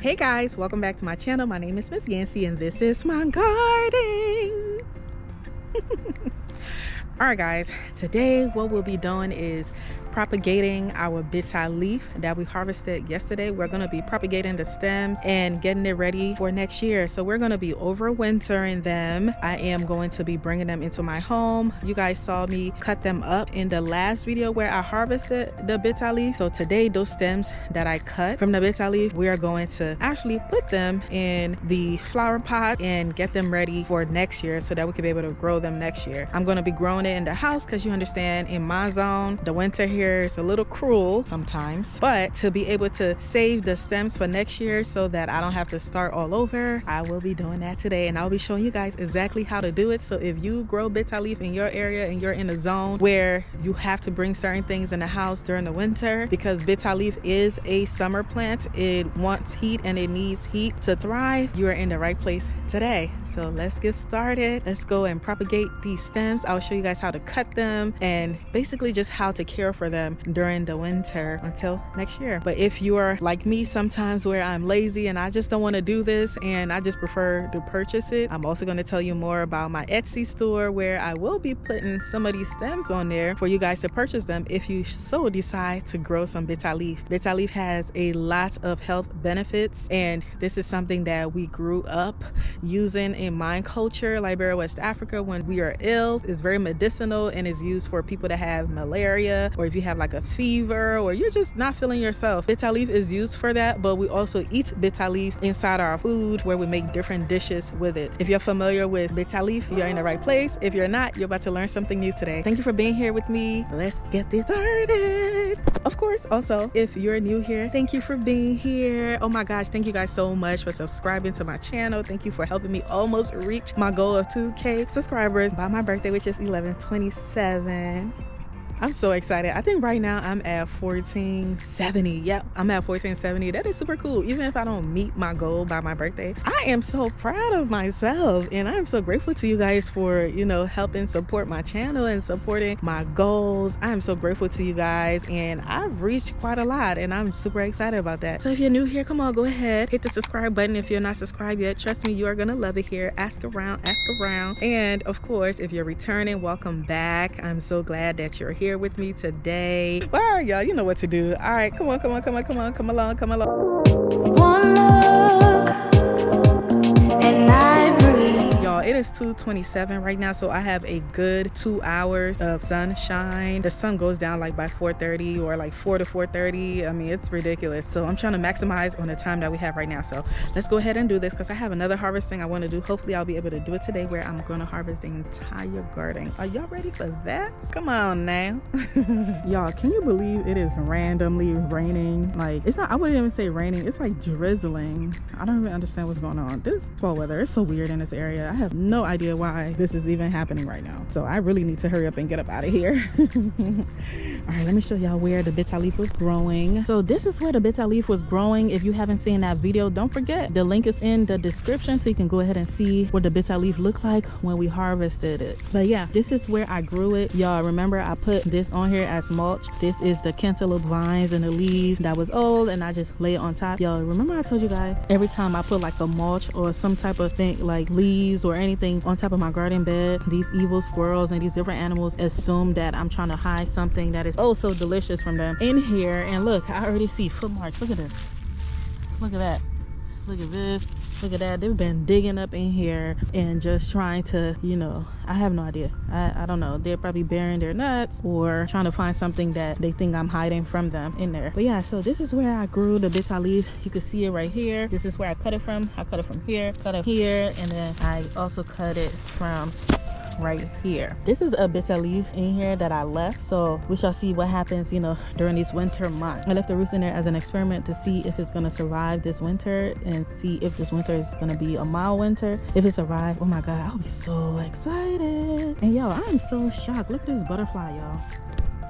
Hey guys, welcome back to my channel. My name is Miss Yancy and this is my garden. All right guys, today what we'll be doing is propagating our Bitterleaf that we harvested yesterday. We're going to be propagating the stems and getting it ready for next year. So we're going to be overwintering them. I am going to be bringing them into my home. You guys saw me cut them up in the last video where I harvested the Bitterleaf. So today those stems that I cut from the Bitterleaf, we are going to actually put them in the flower pot and get them ready for next year so that we can be able to grow them next year. I'm going to be growing it in the house because you understand in my zone the winter here is a little cruel sometimes, but to be able to save the stems for next year so that I don't have to start all over, I will be doing that today and I'll be showing you guys exactly how to do it. So if you grow Bitterleaf in your area and you're in a zone where you have to bring certain things in the house during the winter, because Bitterleaf is a summer plant, it wants heat and it needs heat to thrive, you are in the right place today. So let's get started. Let's go and propagate these stems. I'll show you guys how to cut them and basically just how to care for them during the winter until next year. But if you are like me sometimes where I'm lazy and I just don't want to do this and I just prefer to purchase it, I'm also going to tell you more about my Etsy store where I will be putting some of these stems on there for you guys to purchase them if you so decide to grow some Bitterleaf. Bitterleaf has a lot of health benefits and this is something that we grew up using in my culture, Liberia, West Africa. When we are ill, it's very medicinal and is used for people that have malaria, or if you have like a fever or you're just not feeling yourself. Bitterleaf is used for that, but we also eat Bitterleaf inside our food where we make different dishes with it. If you're familiar with Bitterleaf, you're in the right place. If you're not, you're about to learn something new today. Thank you for being here with me. Let's get this started. Of course, also, if you're new here, thank you for being here. Oh my gosh, thank you guys so much for subscribing to my channel. Thank you for helping me almost reach my goal of 2K subscribers by my birthday, which is 11/27. I'm so excited. I think right now I'm at 1470. Yep, I'm at 1470. That is super cool. Even if I don't meet my goal by my birthday, I am so proud of myself and I'm so grateful to you guys for, you know, helping support my channel and supporting my goals. I am so grateful to you guys and I've reached quite a lot and I'm super excited about that. So if you're new here, come on, go ahead, hit the subscribe button. If you're not subscribed yet, trust me, you are gonna love it here. Ask around. And of course, if you're returning, welcome back. I'm so glad that you're here with me today. All right, y'all, you know what to do. All right, come on, come along. One look and I breathe. Y'all, it is 2:27 right now, so I have a good 2 hours of sunshine. The sun goes down like by 4:30 or like 4 to 4:30. I mean, it's ridiculous. So I'm trying to maximize on the time that we have right now. So let's go ahead and do this because I have another harvesting I want to do. Hopefully I'll be able to do it today where I'm going to harvest the entire garden. Are y'all ready for that? Come on now. Y'all, can you believe it is randomly raining? Like, it's not, I wouldn't even say raining, it's like drizzling. I don't even understand what's going on. This fall weather is so weird in this area. I have no idea why this is even happening right now. So I really need to hurry up and get up out of here. All right, let me show y'all where the Bitterleaf was growing. So this is where the Bitterleaf was growing. If you haven't seen that video, don't forget the link is in the description so you can go ahead and see what the Bitterleaf looked like when we harvested it. But yeah, this is where I grew it. Y'all remember I put this on here as mulch. This is the cantaloupe vines and the leaves that was old and I just lay it on top. Y'all remember I told you guys every time I put like a mulch or some type of thing like leaves or anything on top of my garden bed, these evil squirrels and these different animals assume that I'm trying to hide something that is oh so delicious from them in here. And look, I already see footmarks. Look at this, look at that, look at this, look at that. They've been digging up in here and just trying to, you know, I have no idea. I don't know, they're probably burying their nuts or trying to find something that they think I'm hiding from them in there. But yeah, so this is where I grew the Bitterleaf. You can see it right here. This is where I cut it from. I cut it from here, cut it here, and then I also cut it from right here. This is a Bitterleaf in here that I left, so we shall see what happens, you know, during these winter months. I left the roots in there as an experiment to see if it's gonna survive this winter and see if this winter is gonna be a mild winter. If it survives, oh my god, I'll be so excited. And y'all, I'm so shocked. Look at this butterfly, y'all.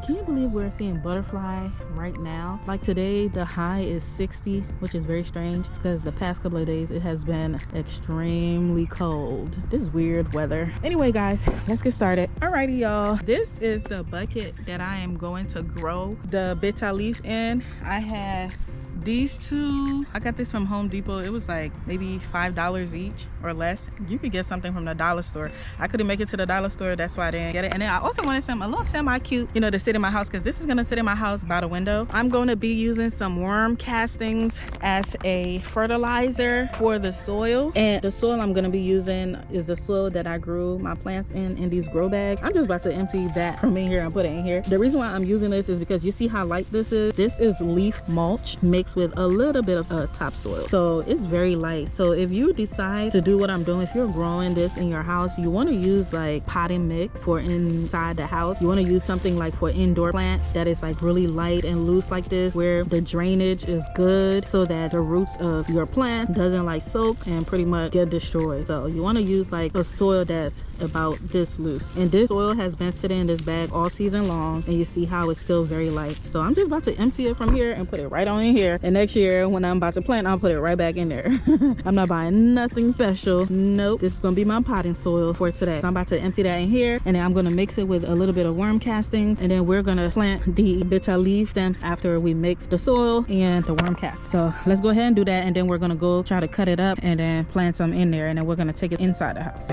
Can you believe we're seeing butterfly right now? Like today, the high is 60, which is very strange because the past couple of days it has been extremely cold. This is weird weather. Anyway, guys, let's get started. Alrighty, y'all. This is the bucket that I am going to grow the Bitterleaf in. I have These two, I got this from Home Depot. It was like maybe $5 each or less. You could get something from the dollar store. I couldn't make it to the dollar store, that's why I didn't get it. And then I also wanted a little semi-cute, you know, to sit in my house, because this is gonna sit in my house by the window. I'm going to be using some worm castings as a fertilizer for the soil. And the soil I'm gonna be using is the soil that I grew my plants in these grow bags. I'm just about to empty that from in here and put it in here. The reason why I'm using this is because you see how light this is? This is leaf mulch mixed with a little bit of topsoil. So it's very light. So if you decide to do what I'm doing, if you're growing this in your house, you want to use like potting mix for inside the house. You want to use something like for indoor plants that is like really light and loose like this, where the drainage is good so that the roots of your plant doesn't like soak and pretty much get destroyed. So you want to use like a soil that's about this loose. And this soil has been sitting in this bag all season long, and you see how it's still very light. So I'm just about to empty it from here and put it right on in here. And next year when I'm about to plant, I'll put it right back in there. I'm not buying nothing special. Nope. This is gonna be my potting soil for today. So I'm about to empty that in here, and then I'm gonna mix it with a little bit of worm castings, and then we're gonna plant the Bitterleaf stems after we mix the soil and the worm cast. So let's go ahead and do that, and then we're gonna go try to cut it up and then plant some in there, and then we're gonna take it inside the house.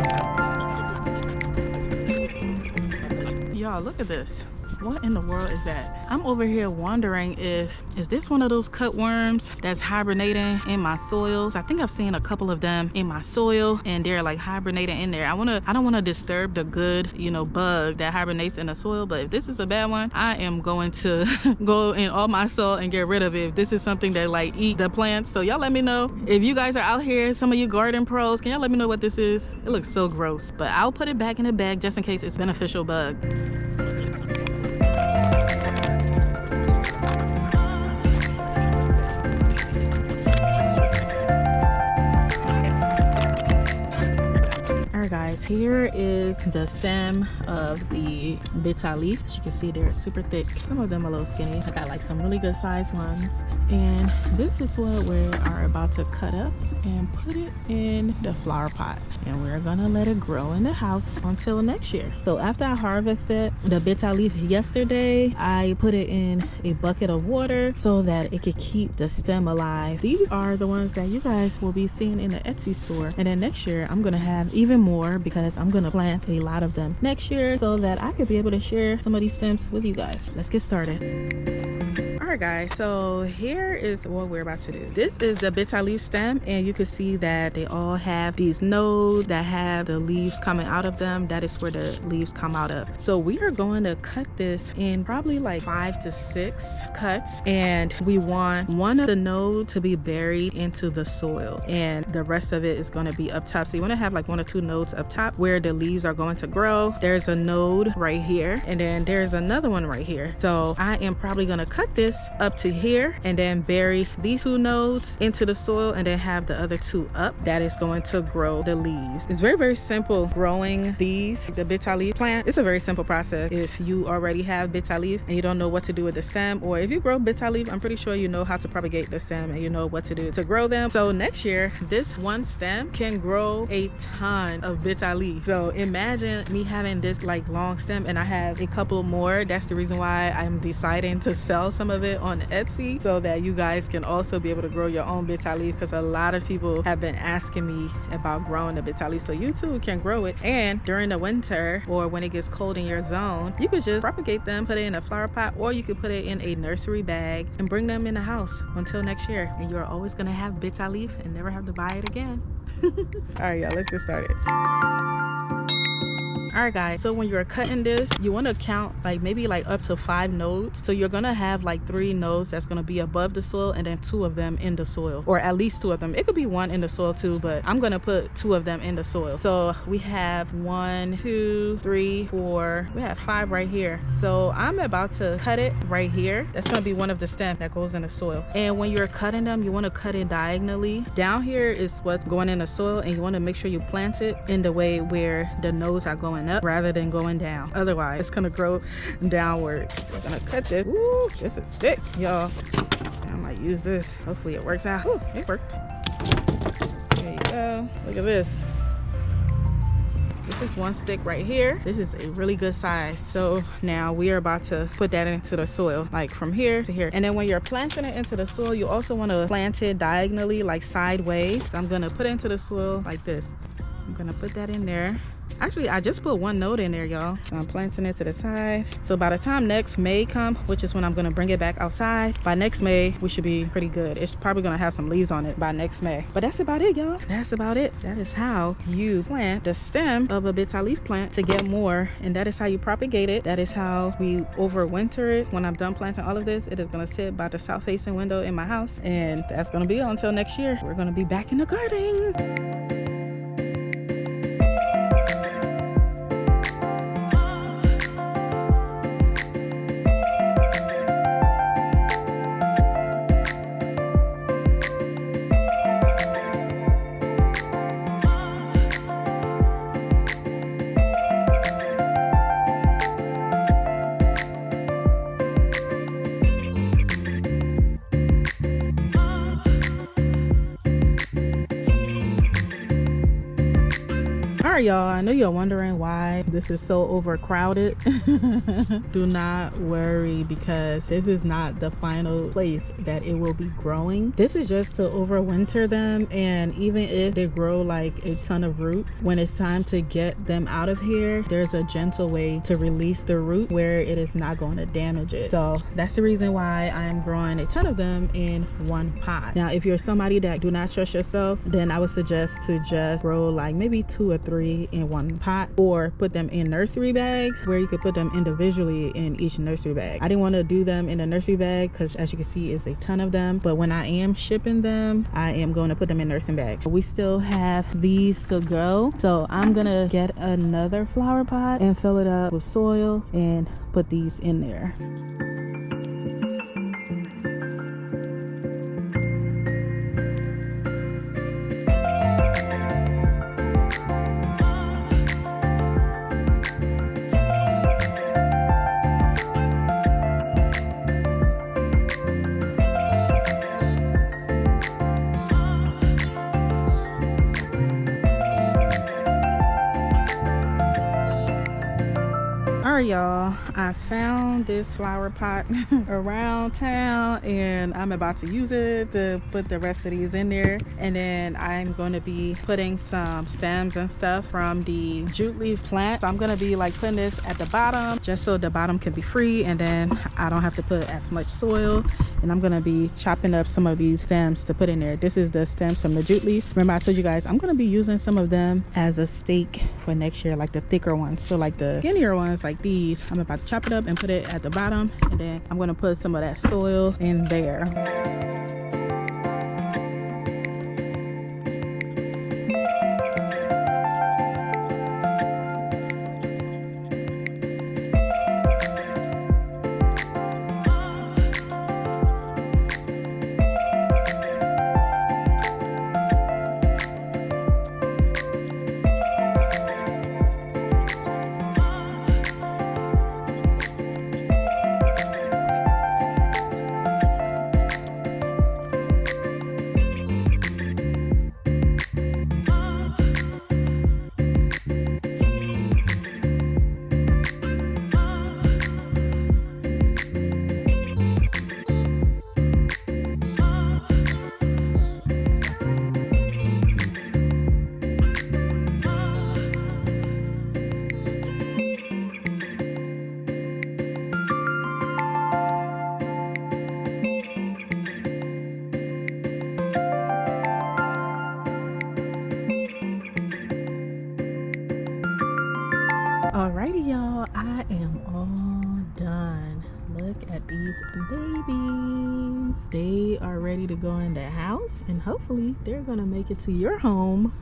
Y'all, look at this. What in the world is that? I'm over here wondering is this one of those cutworms that's hibernating in my soil? I think I've seen a couple of them in my soil, and they're like hibernating in there. I don't want to disturb the good, you know, bug that hibernates in the soil, but if this is a bad one, I am going to go in all my soil and get rid of it. If this is something that like eat the plants. So y'all let me know if you guys are out here, some of you garden pros, can y'all let me know what this is? It looks so gross, but I'll put it back in the bag just in case it's beneficial bug. Guys, here is the stem of the Bitterleaf. As you can see, they're super thick. Some of them are a little skinny. I got like some really good sized ones, and this is what we are about to cut up and put it in the flower pot, and we're gonna let it grow in the house until next year. So after I harvested the Bitterleaf yesterday, I put it in a bucket of water so that it could keep the stem alive. These are the ones that you guys will be seeing in the Etsy store, and then next year I'm gonna have even more, because I'm gonna plant a lot of them next year so that I could be able to share some of these stems with you guys. Let's get started. Alright guys, so here is what we're about to do. This is the Bitterleaf stem, and you can see that they all have these nodes that have the leaves coming out of them. That is where the leaves come out of. So we are going to cut this in probably like 5 to 6 cuts, and we want one of the nodes to be buried into the soil, and the rest of it is going to be up top. So you want to have like 1 or 2 nodes up top where the leaves are going to grow. There's a node right here, and then there's another one right here. So I am probably going to cut this up to here and then bury these 2 nodes into the soil, and then have the other 2 up. That is going to grow the leaves. It's very simple growing the Bitterleaf plant. It's a very simple process. If you already have Bitterleaf and you don't know what to do with the stem, or if you grow Bitterleaf, I'm pretty sure you know how to propagate the stem and you know what to do to grow them. So next year, this one stem can grow a ton of Bitterleaf. So imagine me having this like long stem, and I have a couple more. That's the reason why I'm deciding to sell some of it on Etsy, so that you guys can also be able to grow your own Bitterleaf, because a lot of people have been asking me about growing the Bitterleaf, so you too can grow it. And during the winter, or when it gets cold in your zone, you could just propagate them, put it in a flower pot, or you could put it in a nursery bag and bring them in the house until next year, and you're always gonna have Bitterleaf and never have to buy it again. All right, y'all, let's get started. Alright guys, so when you're cutting this, you want to count like maybe like up to 5 nodes. So you're gonna have like 3 nodes that's gonna be above the soil, and then 2 of them in the soil, or at least 2 of them. It could be 1 in the soil too, but I'm gonna put 2 of them in the soil. So we have 1, 2, 3, 4, we have 5 right here. So I'm about to cut it right here. That's gonna be one of the stems that goes in the soil. And when you're cutting them, you want to cut it diagonally. Down here is what's going in the soil, and you want to make sure you plant it in the way where the nodes are going up rather than going down. Otherwise it's gonna grow downward. We're gonna cut this. Ooh, this is thick, y'all. I might use this. Hopefully it works out. Ooh, it worked. There you go. Look at this. This is one stick right here. This is a really good size. So now we are about to put that into the soil, like from here to here. And then when you're planting it into the soil, you also want to plant it diagonally, like sideways. So I'm gonna put it into the soil like this. I'm gonna put that in there. Actually, I just put one node in there, y'all. So I'm planting it to the side. So by the time next May come, which is when I'm gonna bring it back outside, by next May, we should be pretty good. It's probably gonna have some leaves on it by next May. But that's about it, y'all. That's about it. That is how you plant the stem of a bitter leaf plant to get more. And that is how you propagate it. That is how we overwinter it. When I'm done planting all of this, it is gonna sit by the south facing window in my house. And that's gonna be until next year. We're gonna be back in the garden. Alright, y'all, I know you're wondering why this is so overcrowded. Do not worry, because this is not the final place that it will be growing. This is just to overwinter them, and even if they grow like a ton of roots, when it's time to get them out of here, there's a gentle way to release the root where it is not going to damage it. So that's the reason why I'm growing a ton of them in one pot. Now, if you're somebody that do not trust yourself, then I would suggest to just grow like maybe 2 or 3 in one pot, or put them in nursery bags where you could put them individually in each nursery bag. I didn't want to do them in a nursery bag because, as you can see, it's a ton of them, but when I am shipping them, I am going to put them in nursing bags. We still have these to go, so I'm gonna get another flower pot and fill it up with soil and put these in there. Alright, y'all, I found this flower pot around town, and I'm about to use it to put the rest of these in there. And then I'm going to be putting some stems and stuff from the jute leaf plant. So I'm going to be like putting this at the bottom just so the bottom can be free, and then I don't have to put as much soil. And I'm going to be chopping up some of these stems to put in there. This is the stems from the jute leaf. Remember, I told you guys I'm going to be using some of them as a stake for next year, like the thicker ones. So like the skinnier ones, like these, I'm about to chop it up and put it at the bottom, and then I'm going to put some of that soil in there. Alrighty, y'all, I am all done. Look at these babies. They are ready to go in the house, and hopefully they're gonna make it to your home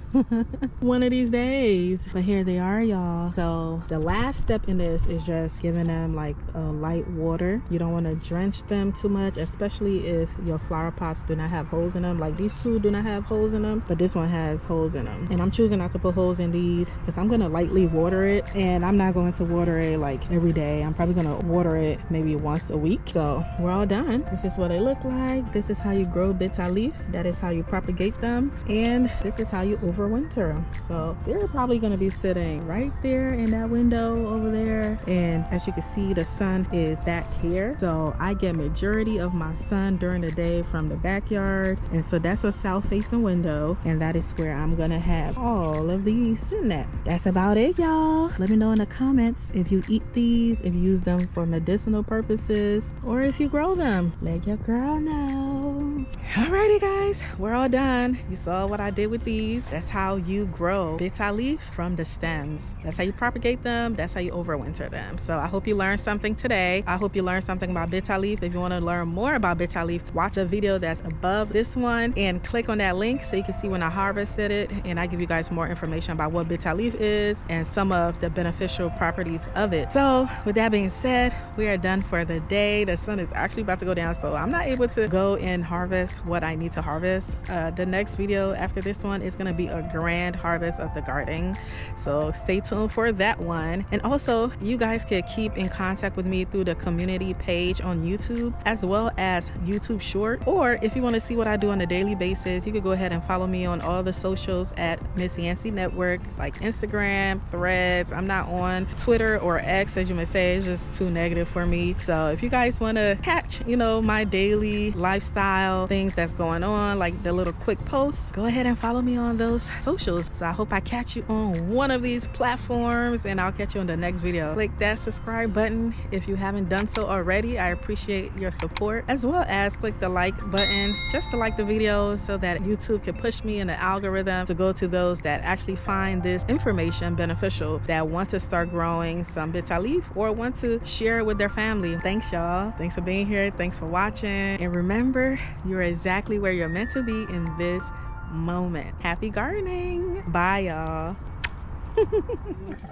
one of these days. But here they are, y'all. So the last step in this is just giving them like a light water. You don't want to drench them too much, especially if your flower pots do not have holes in them. Like these two do not have holes in them, but this one has holes in them. And I'm choosing not to put holes in these because I'm gonna lightly water it, and I'm not going to water it like every day. I'm probably gonna water it maybe once a week. So we're all done. This is what it looked like. like. This is how you grow Bitterleaf. That is how you propagate them. And this is how you overwinter them. So they're probably going to be sitting right there in that window over there. And as you can see, the sun is back here. So I get majority of my sun during the day from the backyard. And so that's a south facing window. And that is where I'm going to have all of these sitting at. That's about it, y'all. Let me know in the comments if you eat these, if you use them for medicinal purposes, or if you grow them. Let your girl know. Alrighty guys, we're all done. You saw what I did with these. That's how you grow Bitterleaf from the stems. That's how you propagate them. That's how you overwinter them. So I hope you learned something today. I hope you learned something about Bitterleaf. If you want to learn more about Bitterleaf, watch a video that's above this one and click on that link so you can see when I harvested it, and I give you guys more information about what Bitterleaf is and some of the beneficial properties of it. So with that being said, we are done for the day. The sun is actually about to go down, so I'm not able to go and harvest what I need to harvest. The next video after this one is going to be a grand harvest of the garden, so stay tuned for that one. And also, you guys can keep in contact with me through the community page on YouTube as well as YouTube Short, or if you want to see what I do on a daily basis, you could go ahead and follow me on all the socials at msyancynetwork, like Instagram, Threads. I'm not on Twitter or X, as you may say. It's just too negative for me. So if you guys want to catch, you know, my daily lifestyle things that's going on, like the little quick posts, go ahead and follow me on those socials. So I hope I catch you on one of these platforms, and I'll catch you on the next video. Click that subscribe button if you haven't done so already. I appreciate your support, as well as click the like button just to like the video so that YouTube can push me in the algorithm to go to those that actually find this information beneficial, that want to start growing some Bitterleaf or want to share it with their family. Thanks y'all. Thanks for being here. Thanks for watching. And remember, you're exactly where you're meant to be in this moment. Happy gardening. Bye y'all.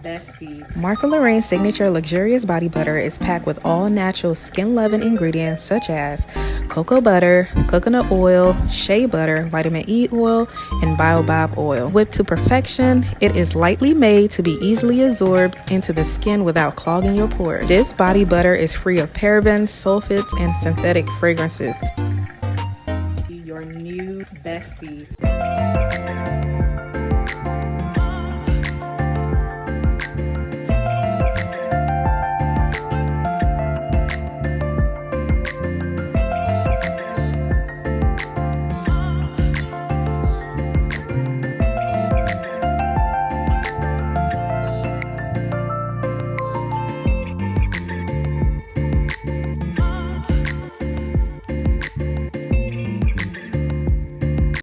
Bestie. Martha Lorraine's signature luxurious body butter is packed with all natural skin-loving ingredients such as cocoa butter, coconut oil, shea butter, vitamin E oil, and baobab oil. Whipped to perfection, it is lightly made to be easily absorbed into the skin without clogging your pores. This body butter is free of parabens, sulfates, and synthetic fragrances.